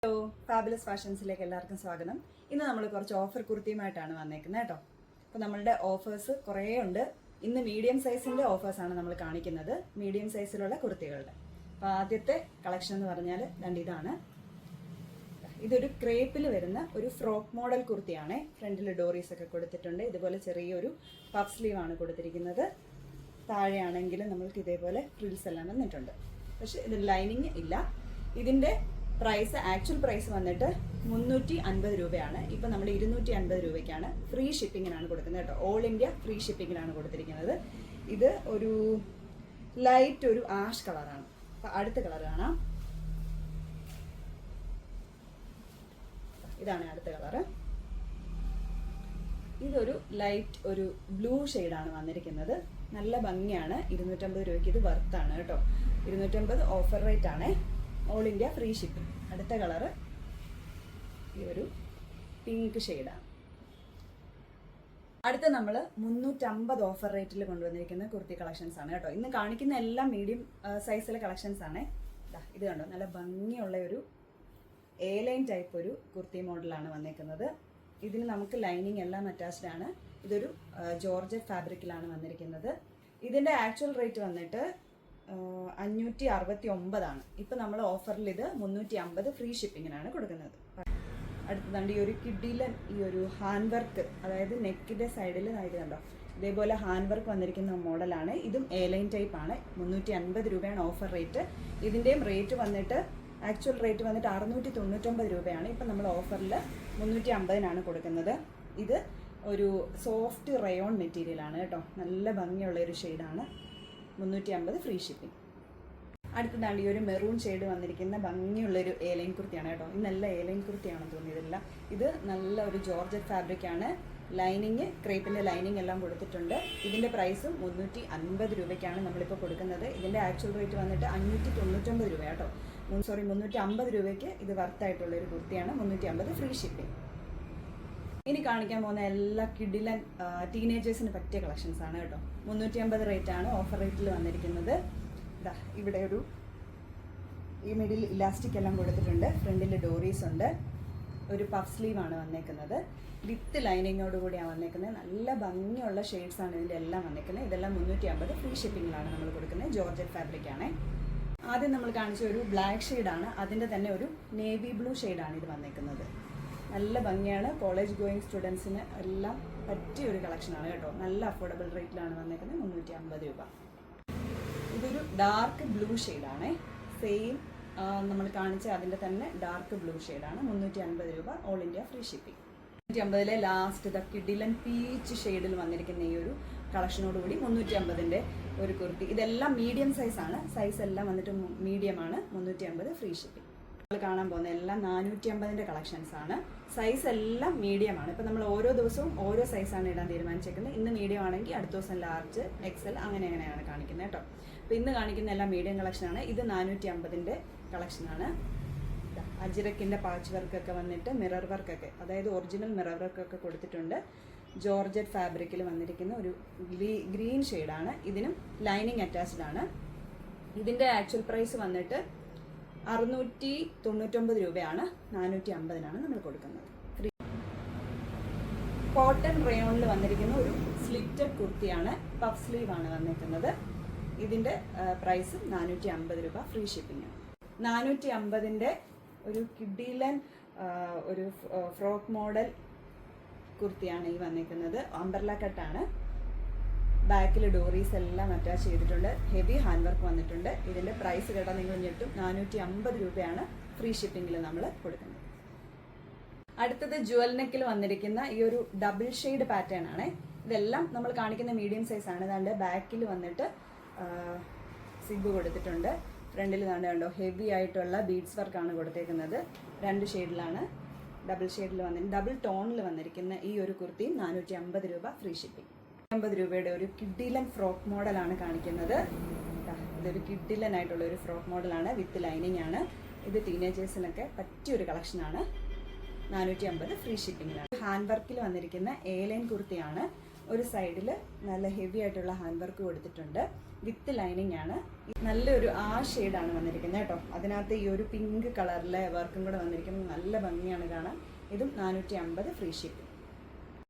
Hello, fabulous ഫാഷൻസിലേക്ക് എല്ലാവർക്കും സ്വാഗതം. ഇന്ന് നമ്മൾ കുറച്ച് ഓഫർ കുർത്തിയുമായിട്ടാണ് വന്നേക്കുന്നത് കേട്ടോ. അപ്പോൾ നമ്മളുടെ ഓഫേഴ്സ് കുറേ ഉണ്ട്. ഇന്ന് മീഡിയം സൈസിൻ്റെ ഓഫേഴ്സാണ് നമ്മൾ കാണിക്കുന്നത്, മീഡിയം സൈസിലുള്ള കുർത്തികളുടെ. അപ്പോൾ ആദ്യത്തെ കളക്ഷൻ എന്ന് പറഞ്ഞാൽ ഇതാണ്. ഇതൊരു ക്രേപ്പിൽ വരുന്ന ഒരു ഫ്രോക്ക് മോഡൽ കുർത്തിയാണ്. ഫ്രണ്ടിൽ ഡോറീസ് ഒക്കെ കൊടുത്തിട്ടുണ്ട്. ഇതുപോലെ ചെറിയൊരു പഫ് സ്ലീവാണ് കൊടുത്തിരിക്കുന്നത്. താഴെയാണെങ്കിൽ നമ്മൾക്ക് ഇതേപോലെ ഫ്രിൽസ് എല്ലാം വന്നിട്ടുണ്ട്. പക്ഷെ ഇത് ലൈനിങ് ഇല്ല. ഇതിൻ്റെ പ്രൈസ്, ആക്ച്വൽ പ്രൈസ് വന്നിട്ട് 350 രൂപയാണ്. ഇപ്പം നമ്മൾ 250 രൂപയ്ക്കാണ് ഫ്രീ ഷിപ്പിങ്ങിനാണ് കൊടുക്കുന്നത് കേട്ടോ. ഓൾ ഇന്ത്യ ഫ്രീ ഷിപ്പിങ്ങിനാണ് കൊടുത്തിരിക്കുന്നത്. ഇത് ഒരു ലൈറ്റ് ഒരു ആഷ് കളറാണ്. അപ്പം അടുത്ത കളർ കാണാം. ഇതാണ് അടുത്ത കളറ്. ഇതൊരു ലൈറ്റ് ഒരു ബ്ലൂ ഷെയ്ഡാണ് വന്നിരിക്കുന്നത്. നല്ല ഭംഗിയാണ്. 250 രൂപയ്ക്ക് ഇത് വർത്താണ് കേട്ടോ. 250 ഓഫർ റേറ്റ് ആണ്. All India free shipping. അടുത്ത കളറ് ഈ ഒരു പിങ്ക് ഷെയ്ഡാണ്. അടുത്ത നമ്മൾ 350 ഓഫർ റേറ്റിൽ കൊണ്ടുവന്നിരിക്കുന്ന കുർത്തി കളക്ഷൻസ് ആണ് കേട്ടോ. ഇന്ന് കാണിക്കുന്ന എല്ലാം മീഡിയം സൈസിലെ കളക്ഷൻസ് ആണ്. ഇത് കണ്ടോ, നല്ല ഭംഗിയുള്ള ഒരു എ ലൈൻ ടൈപ്പ് ഒരു കുർത്തി മോഡലാണ് വന്നേക്കുന്നത്. ഇതിന് നമുക്ക് ലൈനിങ് എല്ലാം അറ്റാച്ച്ഡ് ആണ്. ഇതൊരു ജോർജറ്റ് ഫാബ്രിക്കിലാണ് വന്നിരിക്കുന്നത്. ഇതിൻ്റെ ആക്ച്വൽ റേറ്റ് വന്നിട്ട് 569 ആണ്. ഇപ്പം നമ്മൾ ഓഫറിൽ ഇത് 350 ഫ്രീ ഷിപ്പിങ്ങിനാണ് കൊടുക്കുന്നത്. അടുത്തതാണ്ട് ഈ ഒരു കിഡിലൻ ഈ ഒരു ഹാൻഡ് വർക്ക്, അതായത് നെക്കിൻ്റെ സൈഡിൽ ഇത് കണ്ടോ, ഇതേപോലെ ഹാൻഡ് വർക്ക് വന്നിരിക്കുന്ന മോഡലാണ്. ഇതും എ ലൈൻ ടൈപ്പ് ആണ്. 350 രൂപയാണ് ഓഫർ റേറ്റ്. ഇതിൻ്റെയും റേറ്റ് വന്നിട്ട് ആക്ച്വൽ റേറ്റ് വന്നിട്ട് 699 രൂപയാണ്. ഇപ്പം നമ്മൾ ഓഫറിൽ 350-നാണ് കൊടുക്കുന്നത്. ഇത് ഒരു സോഫ്റ്റ് റയോൺ മെറ്റീരിയലാണ് കേട്ടോ. നല്ല ഭംഗിയുള്ള ഒരു ഷെയ്ഡാണ്. 350 ഫ്രീ ഷിപ്പിംഗ്. അടുത്തതാണ് ഈ ഒരു മെറൂൺ ഷെയ്ഡ് വന്നിരിക്കുന്ന ഭംഗിയുള്ളൊരു എ ലൈൻ കുർത്തിയാണ് കേട്ടോ. ഇത് നല്ല എ ലൈൻ കുർത്തിയാണെന്ന് തോന്നിയതില്ല. ഇത് നല്ല ഒരു ജോർജറ്റ് ഫാബ്രിക്കാണ്. ലൈനിങ്, ക്രേപ്പിൻ്റെ ലൈനിങ് എല്ലാം കൊടുത്തിട്ടുണ്ട്. ഇതിൻ്റെ പ്രൈസും 350 രൂപയ്ക്കാണ് നമ്മളിപ്പോൾ കൊടുക്കുന്നത്. ഇതിൻ്റെ ആക്ച്വൽ റേറ്റ് വന്നിട്ട് 599 രൂപ കേട്ടോ. 350 രൂപയ്ക്ക് ഇത് വർത്തായിട്ടുള്ളൊരു കുർത്തിയാണ്. 350 ഫ്രീ ഷിപ്പിംഗ്. ഇനി കാണിക്കാൻ പോകുന്ന എല്ലാ കിഡിലൻ ടീനേജേഴ്സിന് പറ്റിയ കളക്ഷൻസ് ആണ് കേട്ടോ. 350 റേറ്റാണ് ഓഫർ റേറ്റിൽ വന്നിരിക്കുന്നത്. ഇവിടെ ഒരു ഈ മിഡിൽ ഇലാസ്റ്റിക് എല്ലാം കൊടുത്തിട്ടുണ്ട്. ഫ്രണ്ടിൽ ഡോറീസ് ഉണ്ട്. ഒരു പഫ് സ്ലീവാണ് വന്നേക്കുന്നത്. വിത്ത് ലൈനിങ്ങോട് കൂടിയാണ് വന്നേക്കുന്നത്. നല്ല ഭംഗിയുള്ള ഷെയ്ഡ്സാണ് ഇതിൻ്റെ എല്ലാം വന്നേക്കുന്നത്. ഇതെല്ലാം 350 ഫ്രീ ഷിപ്പിങ്ങിലാണ് നമ്മൾ കൊടുക്കുന്നത്. ജോർജറ്റ് ഫാബ്രിക്കാണ്. ആദ്യം നമ്മൾ കാണിച്ച ഒരു ബ്ലാക്ക് ഷെയ്ഡാണ്. അതിൻ്റെ തന്നെ ഒരു നേവി ബ്ലൂ ഷെയ്ഡാണ് ഇത് വന്നേക്കുന്നത്. നല്ല ഭംഗിയാണ്. കോളേജ് ഗോയിങ് സ്റ്റുഡൻസിന് എല്ലാം പറ്റിയ ഒരു കളക്ഷനാണ് കേട്ടോ. നല്ല അഫോർഡബിൾ റേറ്റിലാണ് വന്നേക്കുന്നത്. 350 രൂപ. ഇതൊരു ഡാർക്ക് ബ്ലൂ ഷെയ്ഡാണ്. സെയിം നമ്മൾ കാണിച്ച അതിൻ്റെ തന്നെ ഡാർക്ക് ബ്ലൂ ഷെയ്ഡാണ്. 350 രൂപ all India free shipping. 350 last കിഡിലൻ പീച്ച് ഷെയ്ഡിൽ വന്നിരിക്കുന്ന ഈ ഒരു കളക്ഷനോടുകൂടി 350-ൻ്റെ ഒരു കുർത്തി. ഇതെല്ലാം മീഡിയം സൈസാണ്. സൈസ് എല്ലാം വന്നിട്ട് മീഡിയമാണ്. 350 ഫ്രീ ഷിപ്പിംഗ്. കാണാൻ പോകുന്ന എല്ലാം 450-ൻ്റെ കളക്ഷൻസ് ആണ്. സൈസ് എല്ലാം മീഡിയമാണ്. ഇപ്പം നമ്മൾ ഓരോ ദിവസവും ഓരോ സൈസാണ് ഇടാൻ തീരുമാനിച്ചേക്കുന്നത്. ഇന്ന് മീഡിയം ആണെങ്കിൽ അടുത്ത ദിവസം ലാർജ്, എക്സൽ അങ്ങനെയാണ് കാണിക്കുന്നത് കേട്ടോ. അപ്പോൾ ഇന്ന് കാണിക്കുന്ന എല്ലാം മീഡിയം കളക്ഷനാണ്. ഇത് 450-ൻ്റെ കളക്ഷനാണ്. അജിറക്കിൻ്റെ പാച്ച് വർക്കൊക്കെ വന്നിട്ട് മിറർ വർക്കൊക്കെ, അതായത് ഒറിജിനൽ മിറർ വർക്കൊക്കെ കൊടുത്തിട്ടുണ്ട്. ജോർജറ്റ് ഫാബ്രിക്കിൽ വന്നിരിക്കുന്ന ഒരു ഗ്രീൻ ഷെയ്ഡാണ്. ഇതിനും ലൈനിങ് അറ്റാച്ച്ഡ് ആണ്. ഇതിൻ്റെ ആക്ച്വൽ പ്രൈസ് വന്നിട്ട് 699 രൂപയാണ്. 450-നാണ് നമ്മൾ കൊടുക്കുന്നത്. ഫ്രീ കോട്ടൺ റയോണിൽ വന്നിരിക്കുന്ന ഒരു സ്ലിറ്റഡ് കുർത്തിയാണ്. പഫ് സ്ലീവാണ് വന്നിരിക്കുന്നത്. ഇതിൻ്റെ പ്രൈസ് 450 രൂപ ഫ്രീ ഷിപ്പിംഗ് ആണ്. 450-ൻ്റെ ഒരു കിഡിലൻ ഒരു ഫ്രോക്ക് മോഡൽ കുർത്തിയാണ് ഈ വന്നിരിക്കുന്നത്. അംബ്രല കട്ടാണ്. ബാക്കിൽ ഡോറീസ് എല്ലാം അറ്റാച്ച് ചെയ്തിട്ടുണ്ട്. ഹെവി ഹാൻഡ് വർക്ക് വന്നിട്ടുണ്ട്. ഇതിൻ്റെ പ്രൈസ് കേട്ടാൽ നിങ്ങൾ ഞെട്ടും. 450 രൂപയാണ് ഫ്രീ ഷിപ്പിങ്ങിൽ നമ്മൾ കൊടുക്കുന്നത്. അടുത്തത് ജുവൽ നെക്കിൽ വന്നിരിക്കുന്ന ഈ ഒരു ഡബിൾ ഷെയ്ഡ് പാറ്റേൺ ആണ്. ഇതെല്ലാം നമ്മൾ കാണിക്കുന്ന മീഡിയം സൈസാണ്. ഇതാണ്ട് ബാക്കിൽ വന്നിട്ട് സിബ് കൊടുത്തിട്ടുണ്ട്. ഫ്രണ്ടിൽ കണ്ടോ ഹെവി ആയിട്ടുള്ള ബീഡ്സ് വർക്കാണ് കൊടുത്തേക്കുന്നത്. 2 ഷെയ്ഡിലാണ്, ഡബിൾ ഷെയ്ഡിൽ വന്നിട്ട് ഡബിൾ ടോണിൽ വന്നിരിക്കുന്ന ഈ ഒരു കുർത്തിയും 450 രൂപ ഫ്രീ ഷിപ്പിംഗ്. 50 രൂപയുടെ ഒരു കിഡിലൻ ഫ്രോക്ക് മോഡലാണ് കാണിക്കുന്നത്. ഇതൊരു കിഡിലൻ ആയിട്ടുള്ള ഒരു ഫ്രോക്ക് മോഡലാണ്. വിത്ത് ലൈനിങ് ആണ്. ഇത് ടീനേജേഴ്സിനൊക്കെ പറ്റിയൊരു കളക്ഷനാണ്. 450 ഫ്രീ ഷിപ്പിങ്ങിലാണ്. ഹാൻഡ് വർക്കിൽ വന്നിരിക്കുന്ന എ ലൈൻ കുർത്തിയാണ്. ഒരു സൈഡിൽ നല്ല ഹെവി ആയിട്ടുള്ള ഹാൻഡ് വർക്ക് കൊടുത്തിട്ടുണ്ട്. വിത്ത് ലൈനിങ് ആണ്. നല്ലൊരു ഷെയ്ഡാണ് വന്നിരിക്കുന്നത് കേട്ടോ. അതിനകത്ത് ഈ ഒരു പിങ്ക് കളറിലെ വർക്കും കൂടെ വന്നിരിക്കുന്നത് നല്ല ഭംഗിയാണ് കാണാൻ. ഇതും 450 ഫ്രീ ഷിപ്പിംഗ്.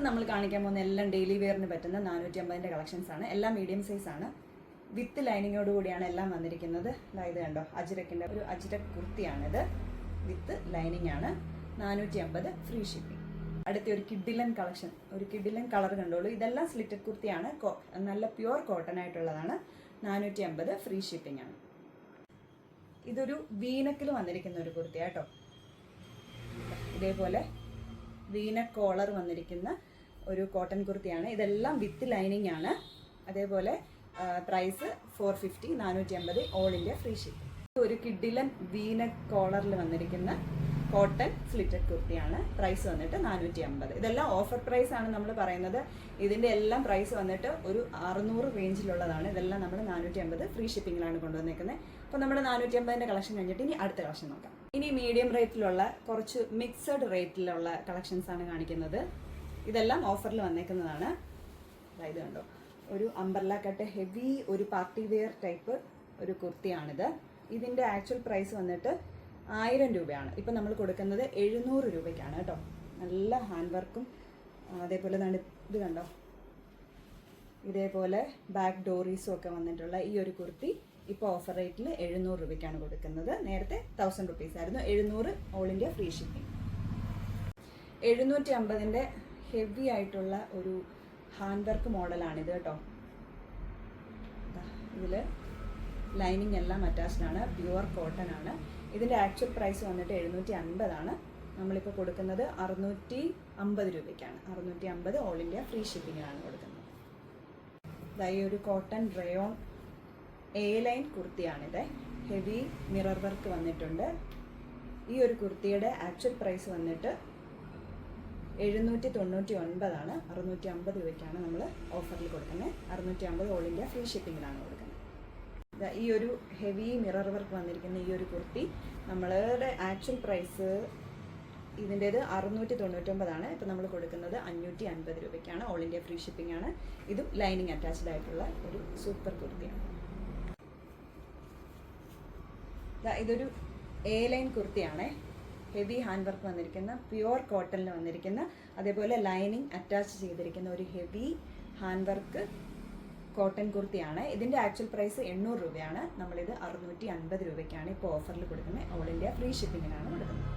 നമ്മൾ കാണിക്കാൻ പോകുന്ന എല്ലാം ഡെയിലി വെയറിന് പറ്റുന്ന 450ൻ്റെ കളക്ഷൻസ് ആണ്. എല്ലാം മീഡിയം സൈസ് ആണ്. വിത്ത് ലൈനിങ്ങോട് കൂടിയാണ് എല്ലാം വന്നിരിക്കുന്നത്. ഇത് കണ്ടോ, അജ്രക്കിൻ്റെ ഒരു അജ്രക് കുർത്തിയാണിത്. വിത്ത് ലൈനിങ് ആണ്. 450 ഫ്രീ ഷിപ്പിംഗ്. അടുത്ത ഒരു കിഡിലൻ കളക്ഷൻ, ഒരു കിഡിലൻ കളർ കണ്ടോളൂ. ഇതെല്ലാം സ്ലിറ്റഡ് കുർത്തിയാണ്. നല്ല പ്യുവർ കോട്ടൺ ആയിട്ടുള്ളതാണ്. 450 ഫ്രീ ഷിപ്പിംഗ് ആണ്. ഇതൊരു വീനക്കിൽ വന്നിരിക്കുന്ന ഒരു കുർത്തിയാട്ടോ. ഇതേപോലെ വീനക്ക് കോളർ വന്നിരിക്കുന്ന ഒരു കോട്ടൺ കുർത്തിയാണ്. ഇതെല്ലാം വിത്ത് ലൈനിങ് ആണ്. അതേപോലെ price 450, 450 all India free shipping. ഒരു കിഡിലൻ വീനക്ക് കോളറിൽ വന്നിരിക്കുന്ന കോട്ടൺ സ്ലിറ്റഡ് കുർത്തിയാണ്. പ്രൈസ് വന്നിട്ട് 450. ഇതെല്ലാം ഓഫർ പ്രൈസ് ആണ് നമ്മൾ പറയുന്നത്. ഇതിൻ്റെ എല്ലാം പ്രൈസ് വന്നിട്ട് ഒരു 600 റേഞ്ചിലുള്ളതാണ്. ഇതെല്ലാം നമ്മൾ 450 ഫ്രീ ഷിപ്പിങ്ങിലാണ് കൊണ്ടുവന്നേക്കുന്നത്. അപ്പോൾ നമ്മുടെ 450ൻ്റെ കളക്ഷൻ കഴിഞ്ഞിട്ട് ഇനി അടുത്ത കളക്ഷൻ നോക്കാം. ഇനി മീഡിയം റേറ്റിലുള്ള കുറച്ച് മിക്സഡ് റേറ്റിലുള്ള കളക്ഷൻസ് ആണ് കാണിക്കുന്നത്. ഇതെല്ലാം ഓഫറിൽ വന്നേക്കുന്നതാണ്. അതായത് കണ്ടോ, ഒരു അംബ്രല്ല കട്ട് ഹെവി ഒരു പാർട്ടി വെയർ ടൈപ്പ് ഒരു കുർത്തിയാണിത്. ഇതിൻ്റെ ആക്ച്വൽ പ്രൈസ് വന്നിട്ട് 1000 രൂപയാണ്. ഇപ്പം നമ്മൾ കൊടുക്കുന്നത് 700 രൂപയ്ക്കാണ് കേട്ടോ. നല്ല ഹാൻഡ് വർക്കും അതേപോലെ ഇത് കണ്ടോ, ഇതേപോലെ ബാക്ക് ഡോറീസും ഒക്കെ വന്നിട്ടുള്ള ഈ ഒരു കുർത്തി ഇപ്പോൾ ഓഫർ റേറ്റിൽ 700 രൂപയ്ക്കാണ് കൊടുക്കുന്നത്. നേരത്തെ 1000 റുപ്പീസ് ആയിരുന്നു. 700 ഓൾ ഇന്ത്യ ഫ്രീ ഷിപ്പിംഗ്. 750ൻ്റെ ഹെവി ആയിട്ടുള്ള ഒരു ഹാൻഡ് വർക്ക് മോഡലാണിത് കേട്ടോ. ഇതിൽ ലൈനിങ് എല്ലാം അറ്റാച്ച്ഡ് ആണ്. പ്യുവർ കോട്ടൺ ആണ്. ഇതിൻ്റെ ആക്ച്വൽ പ്രൈസ് വന്നിട്ട് 750 ആണ്. നമ്മളിപ്പോൾ കൊടുക്കുന്നത് 650 രൂപയ്ക്കാണ്. 650 ഓൾ ഇന്ത്യ ഫ്രീ ഷിപ്പിങ്ങിനാണ് കൊടുക്കുന്നത്. ഇതായി ഒരു കോട്ടൺ റയോൺ എ ലൈൻ കുർത്തിയാണിത്. ഹെവി മിറർ വർക്ക് വന്നിട്ടുണ്ട്. ഈ ഒരു കുർത്തിയുടെ ആക്ച്വൽ പ്രൈസ് വന്നിട്ട് 799 ആണ്. 650 രൂപയ്ക്കാണ് നമ്മൾ ഓഫറിൽ കൊടുക്കുന്നത്. 650 ഓൾ ഇന്ത്യ ഫ്രീ ഷിപ്പിങ്ങിലാണ് കൊടുക്കുന്നത്. ഈ ഒരു ഹെവി മിറർ വർക്ക് വന്നിരിക്കുന്ന ഈ ഒരു കുർത്തി നമ്മളുടെ ആക്ച്വൽ പ്രൈസ് ഇതിൻ്റേത് 699 ആണ്. ഇപ്പം നമ്മൾ കൊടുക്കുന്നത് 550 രൂപയ്ക്കാണ്. ഓൾ ഇന്ത്യ ഫ്രീ ഷിപ്പിംഗ് ആണ്. ഇതും ലൈനിങ് അറ്റാച്ച്ഡ് ആയിട്ടുള്ള ഒരു സൂപ്പർ കുർത്തിയാണ്. ഇതൊരു എ ലൈൻ കുർത്തിയാണ്. ഹെവി ഹാൻഡ് വർക്ക് വന്നിരിക്കുന്ന പ്യുവർ കോട്ടണിൽ വന്നിരിക്കുന്ന അതേപോലെ ലൈനിങ് അറ്റാച്ച് ചെയ്തിരിക്കുന്ന ഒരു ഹെവി ഹാൻഡ് വർക്ക് കോട്ടൺ കുർത്തിയാണ്. ഇതിൻ്റെ ആക്ച്വൽ പ്രൈസ് 800 രൂപയാണ്. നമ്മളിത് 650 രൂപയ്ക്കാണ് ഇപ്പോൾ ഓഫറിൽ കൊടുക്കുന്നത്. ഓൾ ഇന്ത്യ ഫ്രീ ഷിപ്പിങ്ങിനാണ് കൊടുക്കുന്നത്.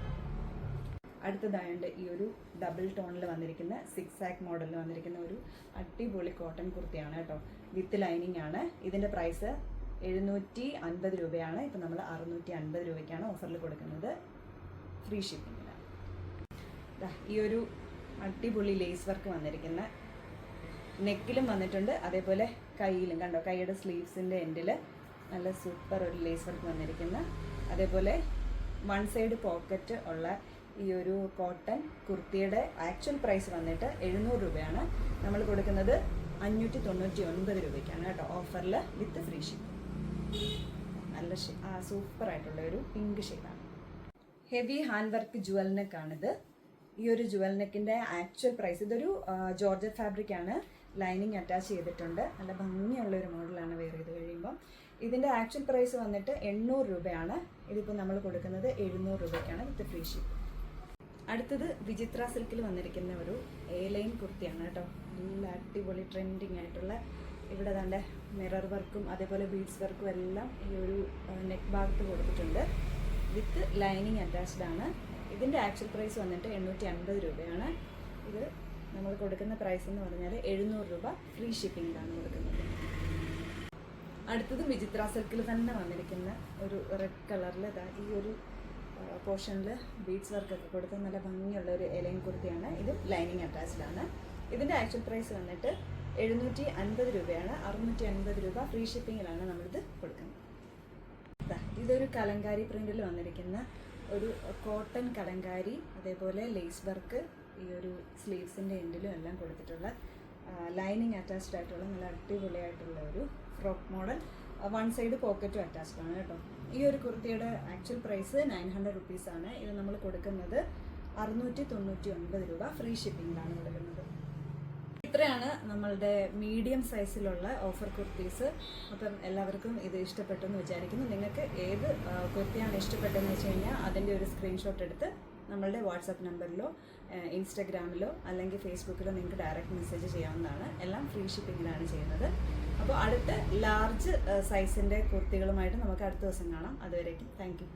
അടുത്തതായത് ഈ ഒരു ഡബിൾ ടോണിൽ വന്നിരിക്കുന്ന 6 ആക്ക് മോഡലിൽ വന്നിരിക്കുന്ന ഒരു അടിപൊളി കോട്ടൺ കുർത്തിയാണ് കേട്ടോ. വിത്ത് ലൈനിങ് ആണ്. ഇതിൻ്റെ പ്രൈസ് 750 രൂപയാണ്. ഇപ്പം നമ്മൾ 650 രൂപയ്ക്കാണ് ഓഫറിൽ കൊടുക്കുന്നത്. ഫ്രീ ഷിപ്പിങ്ങിനാണ്. ഈ ഒരു അടിപൊളി ലേസ് വർക്ക് വന്നിരിക്കുന്ന നെക്കിലും വന്നിട്ടുണ്ട്. അതേപോലെ കയ്യിലും കണ്ടോ, കൈയുടെ സ്ലീവ്സിൻ്റെ എൻഡിൽ നല്ല സൂപ്പർ ഒരു ലേസ് വർക്ക് വന്നിരിക്കുന്ന അതേപോലെ വൺ സൈഡ് പോക്കറ്റ് ഉള്ള ഈ ഒരു കോട്ടൺ കുർത്തിയുടെ ആക്ച്വൽ പ്രൈസ് വന്നിട്ട് 700 രൂപയാണ്. നമ്മൾ കൊടുക്കുന്നത് 599 രൂപയ്ക്കാണ് കേട്ടോ ഓഫറിൽ വിത്ത് ഫ്രീ ഷിപ്പിംഗ്. നല്ല സൂപ്പറായിട്ടുള്ള ഒരു പിങ്ക് ഷെയ്ഡാണ്. ഹെവി ഹാൻഡ് വർക്ക് ജുവൽ നെക്കാണിത്. ഈ ഒരു ജുവൽ നെക്കിൻ്റെ ആക്ച്വൽ പ്രൈസ് ഇതൊരു ജോർജറ്റ് ഫാബ്രിക് ആണ്. ലൈനിങ് അറ്റാച്ച് ചെയ്തിട്ടുണ്ട്. നല്ല ഭംഗിയുള്ള ഒരു മോഡലാണ് വെയർ ചെയ്ത് കഴിയുമ്പോൾ. ഇതിൻ്റെ ആക്ച്വൽ പ്രൈസ് വന്നിട്ട് 800 രൂപയാണ്. ഇതിപ്പോൾ നമ്മൾ കൊടുക്കുന്നത് 700 രൂപയ്ക്കാണ് വിത്ത് ഫ്രീ ഷിപ്പ്. അടുത്തത് വിചിത്ര സിൽക്കിൽ വന്നിരിക്കുന്ന ഒരു എ ലൈൻ കുർത്തിയാണ് കേട്ടോ. നല്ല അടിപൊളി ട്രെൻഡിങ് ആയിട്ടുള്ള ഇവിടെ തന്നെ മിറർ വർക്കും അതേപോലെ ബീഡ്സ് വർക്കും എല്ലാം ഈ ഒരു നെക്ക് ഭാഗത്ത് കൊടുത്തിട്ടുണ്ട്. വിത്ത് ലൈനിങ് അറ്റാച്ച്ഡ് ആണ്. ഇതിൻ്റെ ആക്ച്വൽ പ്രൈസ് വന്നിട്ട് 850 രൂപയാണ്. ഇത് നമ്മൾ കൊടുക്കുന്ന പ്രൈസ് എന്ന് പറഞ്ഞാൽ 700 രൂപ ഫ്രീ ഷിപ്പിങ്ങിലാണ് കൊടുക്കുന്നത്. അടുത്തത് വിചിത്ര സിൽക്കിൽ തന്നെ വന്നിരിക്കുന്ന ഒരു റെഡ് കളറിൽ ഈ ഒരു പോർഷനിൽ ബീഡ്സ് വർക്കൊക്കെ കൊടുത്ത് നല്ല ഭംഗിയുള്ള ഒരു എലൈൻ കുർത്തിയാണ്. ഇത് ലൈനിങ് അറ്റാച്ച്ഡ് ആണ്. ഇതിൻ്റെ ആക്ച്വൽ പ്രൈസ് വന്നിട്ട് 750 രൂപയാണ്. 650 രൂപ ഫ്രീ ഷിപ്പിങ്ങിലാണ് നമ്മളിത് കൊടുക്കുന്നത്. ഇതൊരു കലങ്കാരി പ്രിൻറ്റിൽ വന്നിരിക്കുന്ന ഒരു കോട്ടൺ കലങ്കാരി, അതേപോലെ ലേസ് വർക്ക് ഈ ഒരു സ്ലീവ്സിൻ്റെ എൻഡിലും എല്ലാം കൊടുത്തിട്ടുള്ള ലൈനിങ് അറ്റാച്ച്ഡ് ആയിട്ടുള്ള നല്ല അടിപൊളിയായിട്ടുള്ള ഒരു ഫ്രോക്ക് മോഡൽ. വൺ സൈഡ് പോക്കറ്റും അറ്റാച്ച്ഡ് ആണ് കേട്ടോ. ഈ ഒരു കുർത്തിയുടെ ആക്ച്വൽ പ്രൈസ് 900 റുപ്പീസാണ്. ഇത് നമ്മൾ കൊടുക്കുന്നത് 699 രൂപ ഫ്രീ ഷിപ്പിങ്ങിലാണ് കൊടുക്കുന്നത്. ഇത്രയാണ് നമ്മളുടെ മീഡിയം സൈസിലുള്ള ഓഫർ കുർത്തീസ്. അപ്പം എല്ലാവർക്കും ഇത് ഇഷ്ടപ്പെട്ടു എന്ന് വിചാരിക്കുന്നു. നിങ്ങൾക്ക് ഏത് കുർത്തിയാണ് ഇഷ്ടപ്പെട്ടതെന്ന് വെച്ച് കഴിഞ്ഞാൽ അതിൻ്റെ ഒരു സ്ക്രീൻഷോട്ട് എടുത്ത് നമ്മളുടെ വാട്സാപ്പ് നമ്പറിലോ ഇൻസ്റ്റഗ്രാമിലോ അല്ലെങ്കിൽ ഫേസ്ബുക്കിലോ നിങ്ങൾക്ക് ഡയറക്റ്റ് മെസ്സേജ് ചെയ്യാവുന്നതാണ്. എല്ലാം ഫ്രീ ഷിപ്പിങ്ങിലാണ് ചെയ്യുന്നത്. അപ്പോൾ അടുത്ത ലാർജ് സൈസിൻ്റെ കുർത്തികളുമായിട്ട് നമുക്ക് അടുത്ത ദിവസം കാണാം. അതുവരേക്കും താങ്ക് യു.